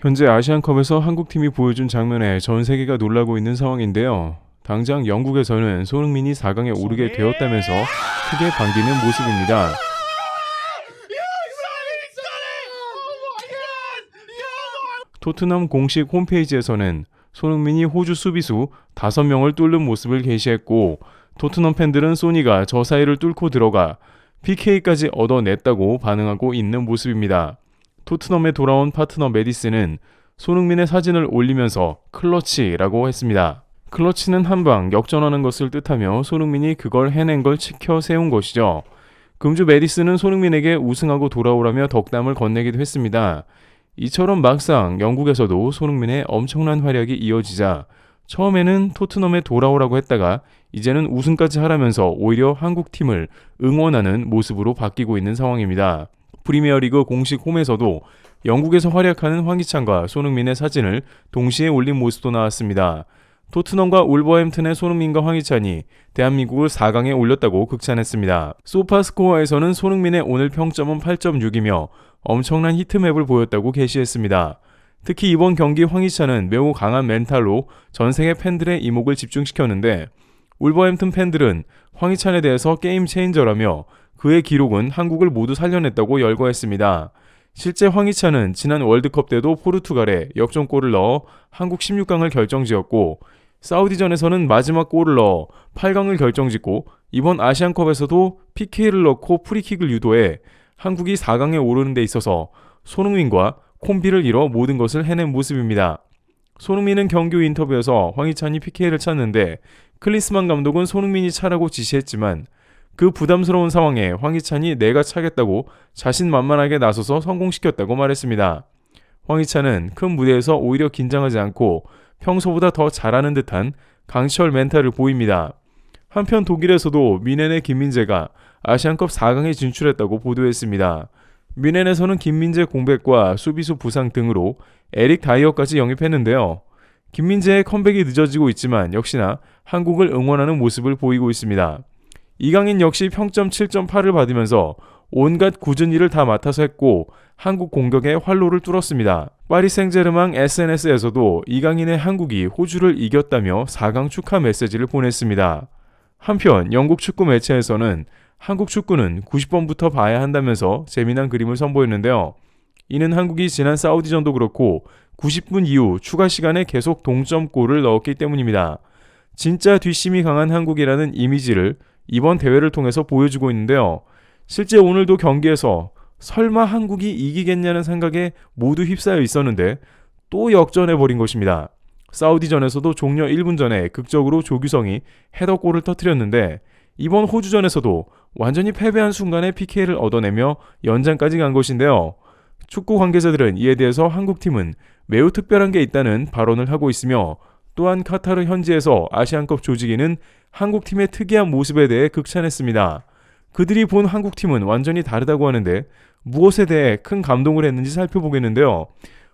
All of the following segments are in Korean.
현재 아시안컵에서 한국팀이 보여준 장면에 전 세계가 놀라고 있는 상황인데요. 당장 영국에서는 손흥민이 4강에 오르게 되었다면서 크게 반기는 모습입니다. 토트넘 공식 홈페이지에서는 손흥민이 호주 수비수 5명을 뚫는 모습을 게시했고, 토트넘 팬들은 소니가 저 사이를 뚫고 들어가 PK까지 얻어냈다고 반응하고 있는 모습입니다. 토트넘에 돌아온 파트너 메디슨은 손흥민의 사진을 올리면서 클러치라고 했습니다. 클러치는 한방 역전하는 것을 뜻하며 손흥민이 그걸 해낸 걸 치켜 세운 것이죠. 금주 메디슨은 손흥민에게 우승하고 돌아오라며 덕담을 건네기도 했습니다. 이처럼 막상 영국에서도 손흥민의 엄청난 활약이 이어지자 처음에는 토트넘에 돌아오라고 했다가 이제는 우승까지 하라면서 오히려 한국팀을 응원하는 모습으로 바뀌고 있는 상황입니다. 프리미어리그 공식 홈에서도 영국에서 활약하는 황희찬과 손흥민의 사진을 동시에 올린 모습도 나왔습니다. 토트넘과 울버햄튼의 손흥민과 황희찬이 대한민국을 4강에 올렸다고 극찬했습니다. 소파스코어에서는 손흥민의 오늘 평점은 8.6이며 엄청난 히트맵을 보였다고 게시했습니다. 특히 이번 경기 황희찬은 매우 강한 멘탈로 전 세계 팬들의 이목을 집중시켰는데, 울버햄튼 팬들은 황희찬에 대해서 게임 체인저라며 그의 기록은 한국을 모두 살려냈다고 열거했습니다. 실제 황희찬은 지난 월드컵 때도 포르투갈에 역전골을 넣어 한국 16강을 결정지었고, 사우디전에서는 마지막 골을 넣어 8강을 결정짓고, 이번 아시안컵에서도 PK를 넣고 프리킥을 유도해 한국이 4강에 오르는 데 있어서 손흥민과 콤비를 이뤄 모든 것을 해낸 모습입니다. 손흥민은 경기 후 인터뷰에서 황희찬이 PK를 찼는데 클린스만 감독은 손흥민이 차라고 지시했지만, 그 부담스러운 상황에 황희찬이 내가 차겠다고 자신만만하게 나서서 성공시켰다고 말했습니다. 황희찬은 큰 무대에서 오히려 긴장하지 않고 평소보다 더 잘하는 듯한 강철 멘탈을 보입니다. 한편 독일에서도 뮌헨의 김민재가 아시안컵 4강에 진출했다고 보도했습니다. 뮌헨에서는 김민재 공백과 수비수 부상 등으로 에릭 다이어까지 영입했는데요. 김민재의 컴백이 늦어지고 있지만 역시나 한국을 응원하는 모습을 보이고 있습니다. 이강인 역시 평점 7.8을 받으면서 온갖 굳은 일을 다 맡아서 했고 한국 공격의 활로를 뚫었습니다. 파리 생제르맹 SNS에서도 이강인의 한국이 호주를 이겼다며 4강 축하 메시지를 보냈습니다. 한편 영국 축구 매체에서는 한국 축구는 90번부터 봐야 한다면서 재미난 그림을 선보였는데요. 이는 한국이 지난 사우디전도 그렇고 90분 이후 추가 시간에 계속 동점골을 넣었기 때문입니다. 진짜 뒷심이 강한 한국이라는 이미지를 이번 대회를 통해서 보여주고 있는데요. 실제 오늘도 경기에서 설마 한국이 이기겠냐는 생각에 모두 휩싸여 있었는데 또 역전해버린 것입니다. 사우디전에서도 종료 1분 전에 극적으로 조규성이 헤더골을 터뜨렸는데, 이번 호주전에서도 완전히 패배한 순간에 PK를 얻어내며 연장까지 간 것인데요. 축구 관계자들은 이에 대해서 한국팀은 매우 특별한 게 있다는 발언을 하고 있으며, 또한 카타르 현지에서 아시안컵 조직위는 한국팀의 특이한 모습에 대해 극찬했습니다. 그들이 본 한국팀은 완전히 다르다고 하는데 무엇에 대해 큰 감동을 했는지 살펴보겠는데요.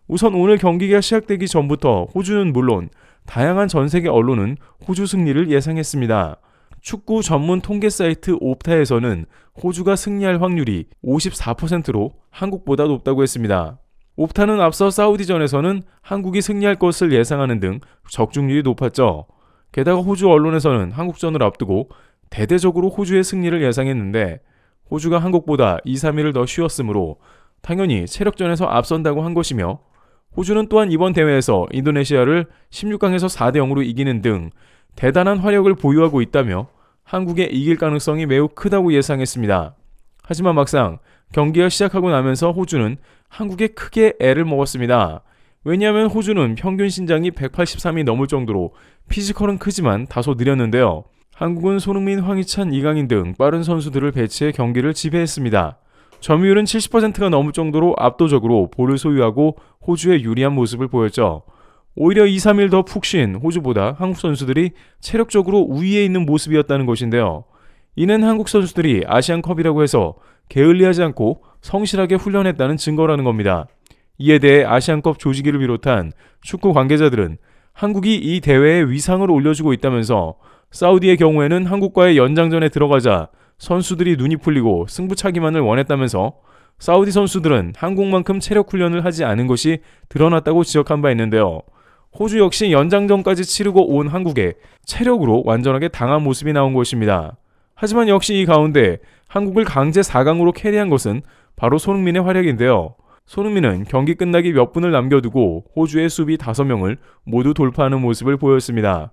우선 오늘 경기가 시작되기 전부터 호주는 물론 다양한 전 세계 언론은 호주 승리를 예상했습니다. 축구 전문 통계 사이트 옵타에서는 호주가 승리할 확률이 54%로 한국보다 높다고 했습니다. 옵타는 앞서 사우디전에서는 한국이 승리할 것을 예상하는 등 적중률이 높았죠. 게다가 호주 언론에서는 한국전을 앞두고 대대적으로 호주의 승리를 예상했는데, 호주가 한국보다 2, 3일을 더 쉬었으므로 당연히 체력전에서 앞선다고 한 것이며, 호주는 또한 이번 대회에서 인도네시아를 16강에서 4대0으로 이기는 등 대단한 화력을 보유하고 있다며 한국의 이길 가능성이 매우 크다고 예상했습니다. 하지만 막상 경기가 시작하고 나면서 호주는 한국에 크게 애를 먹었습니다. 왜냐하면 호주는 평균 신장이 183이 넘을 정도로 피지컬은 크지만 다소 느렸는데요. 한국은 손흥민, 황희찬, 이강인 등 빠른 선수들을 배치해 경기를 지배했습니다. 점유율은 70%가 넘을 정도로 압도적으로 볼을 소유하고 호주에 유리한 모습을 보였죠. 오히려 2, 3일 더 푹 쉰 호주보다 한국 선수들이 체력적으로 우위에 있는 모습이었다는 것인데요. 이는 한국 선수들이 아시안컵이라고 해서 게을리하지 않고 성실하게 훈련했다는 증거라는 겁니다. 이에 대해 아시안컵 조직위를 비롯한 축구 관계자들은 한국이 이 대회에 위상을 올려주고 있다면서, 사우디의 경우에는 한국과의 연장전에 들어가자 선수들이 눈이 풀리고 승부차기만을 원했다면서 사우디 선수들은 한국만큼 체력 훈련을 하지 않은 것이 드러났다고 지적한 바 있는데요. 호주 역시 연장전까지 치르고 온 한국에 체력으로 완전하게 당한 모습이 나온 것입니다. 하지만 역시 이 가운데 한국을 강제 4강으로 캐리한 것은 바로 손흥민의 활약인데요. 손흥민은 경기 끝나기 몇 분을 남겨두고 호주의 수비 5명을 모두 돌파하는 모습을 보였습니다.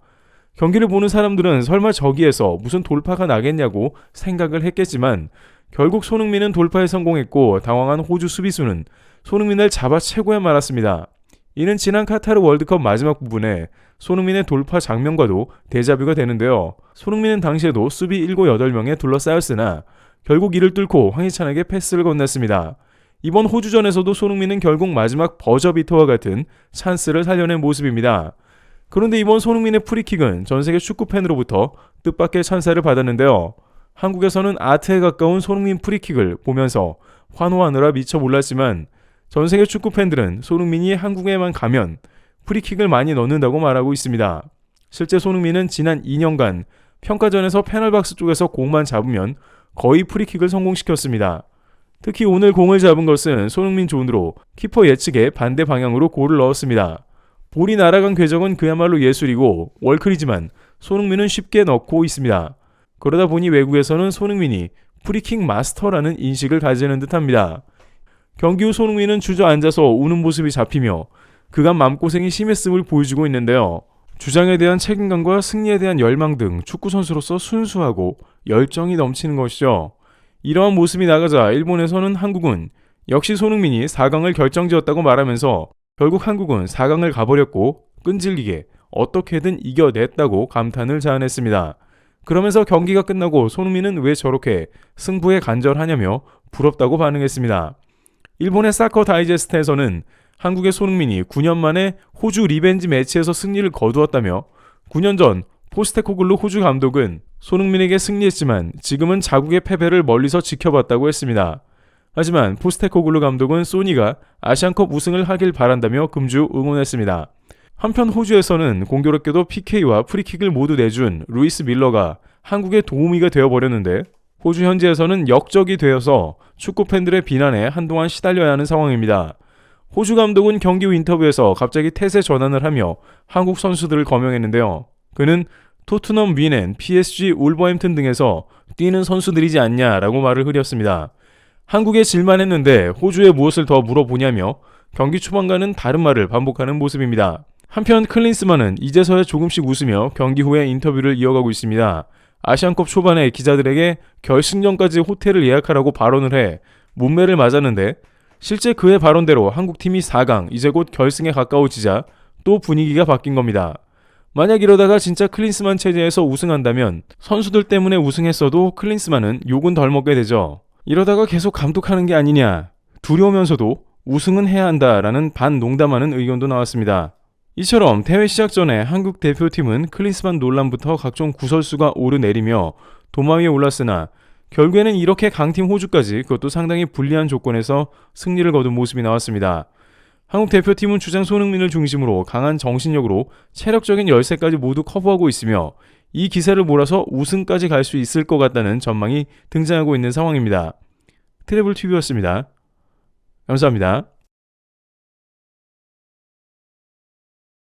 경기를 보는 사람들은 설마 저기에서 무슨 돌파가 나겠냐고 생각을 했겠지만 결국 손흥민은 돌파에 성공했고 당황한 호주 수비수는 손흥민을 잡아채고야 말았습니다. 이는 지난 카타르 월드컵 마지막 부분에 손흥민의 돌파 장면과도 데자뷰가 되는데요. 손흥민은 당시에도 수비 7, 8명에 둘러싸였으나 결국 이를 뚫고 황희찬에게 패스를 건넸습니다. 이번 호주전에서도 손흥민은 결국 마지막 버저비터와 같은 찬스를 살려낸 모습입니다. 그런데 이번 손흥민의 프리킥은 전세계 축구팬으로부터 뜻밖의 찬사를 받았는데요. 한국에서는 아트에 가까운 손흥민 프리킥을 보면서 환호하느라 미쳐 몰랐지만 전세계 축구팬들은 손흥민이 한국에만 가면 프리킥을 많이 넣는다고 말하고 있습니다. 실제 손흥민은 지난 2년간 평가전에서 페널박스 쪽에서 공만 잡으면 거의 프리킥을 성공시켰습니다. 특히 오늘 공을 잡은 것은 손흥민 존으로 키퍼 예측에 반대 방향으로 골을 넣었습니다. 볼이 날아간 궤적은 그야말로 예술이고 월클이지만 손흥민은 쉽게 넣고 있습니다. 그러다 보니 외국에서는 손흥민이 프리킥 마스터라는 인식을 가지는 듯합니다. 경기 후 손흥민은 주저앉아서 우는 모습이 잡히며 그간 마음고생이 심했음을 보여주고 있는데요. 주장에 대한 책임감과 승리에 대한 열망 등 축구선수로서 순수하고 열정이 넘치는 것이죠. 이러한 모습이 나가자 일본에서는 한국은 역시 손흥민이 4강을 결정지었다고 말하면서 결국 한국은 4강을 가버렸고 끈질기게 어떻게든 이겨냈다고 감탄을 자아냈습니다. 그러면서 경기가 끝나고 손흥민은 왜 저렇게 승부에 간절하냐며 부럽다고 반응했습니다. 일본의 사커 다이제스트에서는 한국의 손흥민이 9년 만에 호주 리벤지 매치에서 승리를 거두었다며 9년 전 포스테코글루 호주 감독은 손흥민에게 승리했지만 지금은 자국의 패배를 멀리서 지켜봤다고 했습니다. 하지만 포스테코글루 감독은 소니가 아시안컵 우승을 하길 바란다며 금주 응원했습니다. 한편 호주에서는 공교롭게도 PK와 프리킥을 모두 내준 루이스 밀러가 한국의 도우미가 되어버렸는데 호주 현지에서는 역적이 되어서 축구팬들의 비난에 한동안 시달려야 하는 상황입니다. 호주 감독은 경기 후 인터뷰에서 갑자기 태세 전환을 하며 한국 선수들을 거명했는데요. 그는 토트넘 위넨, PSG, 울버햄튼 등에서 뛰는 선수들이지 않냐라고 말을 흐렸습니다. 한국에 질만했는데 호주에 무엇을 더 물어보냐며 경기 초반과는 다른 말을 반복하는 모습입니다. 한편 클린스만은 이제서야 조금씩 웃으며 경기 후에 인터뷰를 이어가고 있습니다. 아시안컵 초반에 기자들에게 결승전까지 호텔을 예약하라고 발언을 해 문매를 맞았는데 실제 그의 발언대로 한국팀이 4강, 이제 곧 결승에 가까워지자 또 분위기가 바뀐 겁니다. 만약 이러다가 진짜 클린스만 체제에서 우승한다면 선수들 때문에 우승했어도 클린스만은 욕은 덜 먹게 되죠. 이러다가 계속 감독하는 게 아니냐, 두려우면서도 우승은 해야 한다라는 반농담하는 의견도 나왔습니다. 이처럼 대회 시작 전에 한국 대표팀은 클린스만 논란부터 각종 구설수가 오르내리며 도마 위에 올랐으나 결국에는 이렇게 강팀 호주까지 그것도 상당히 불리한 조건에서 승리를 거둔 모습이 나왔습니다. 한국 대표팀은 주장 손흥민을 중심으로 강한 정신력으로 체력적인 열세까지 모두 커버하고 있으며 이 기세를 몰아서 우승까지 갈 수 있을 것 같다는 전망이 등장하고 있는 상황입니다. 트래블TV였습니다. 감사합니다.